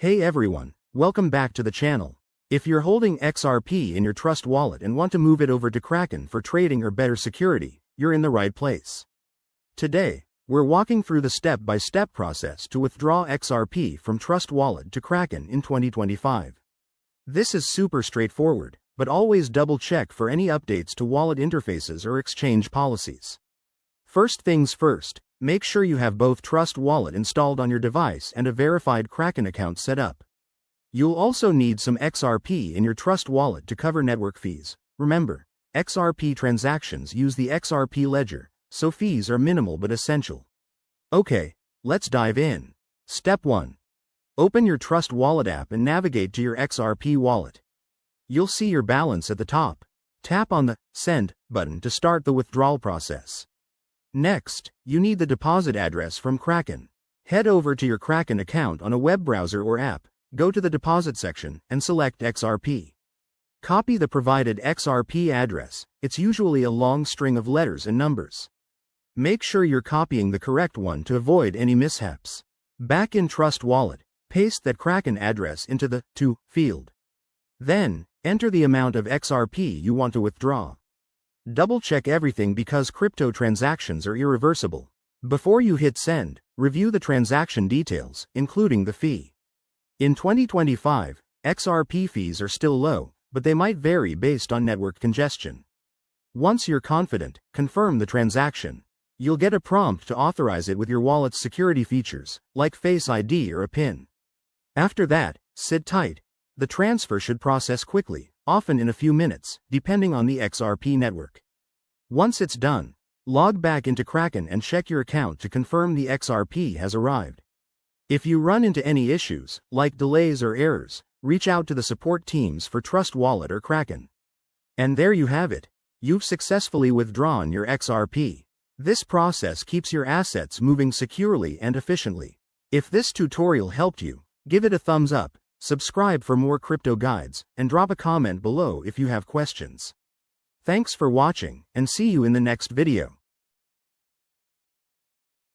Hey everyone, welcome back to the channel. If you're holding XRP in your Trust wallet and want to move it over to Kraken for trading or better security, you're in the right place. Today, we're walking through the step-by-step process to withdraw XRP from Trust wallet to Kraken in 2025. This is super straightforward, but always double-check for any updates to wallet interfaces or exchange policies. First things first, make sure you have both Trust wallet installed on your device and a verified Kraken account set up. You'll also need some XRP in your Trust wallet to cover network fees. Remember, XRP transactions use the XRP ledger, so fees are minimal but essential. Okay, let's dive in. Step 1. Open your Trust wallet app and navigate to your XRP wallet. You'll see your balance at the top. Tap on the Send button to start the withdrawal process. Next, you need the deposit address from Kraken. Head over to your Kraken account on a web browser or app, go to the deposit section, and select XRP. Copy the provided XRP address, it's usually a long string of letters and numbers. Make sure you're copying the correct one to avoid any mishaps. Back in Trust wallet, paste that Kraken address into the To field. Then, enter the amount of XRP you want to withdraw. Double-check everything because crypto transactions are irreversible. Before you hit send, review the transaction details, including the fee. In 2025, XRP fees are still low, but they might vary based on network congestion. Once you're confident, confirm the transaction. You'll get a prompt to authorize it with your wallet's security features, like Face ID or a PIN. After that, sit tight. The transfer should process quickly, often in a few minutes, depending on the XRP network. Once it's done, log back into Kraken and check your account to confirm the XRP has arrived. If you run into any issues, like delays or errors, reach out to the support teams for Trust Wallet or Kraken. And there you have it. You've successfully withdrawn your XRP. This process keeps your assets moving securely and efficiently. If this tutorial helped you, give it a thumbs up. Subscribe for more crypto guides, and drop a comment below if you have questions. Thanks for watching, and see you in the next video.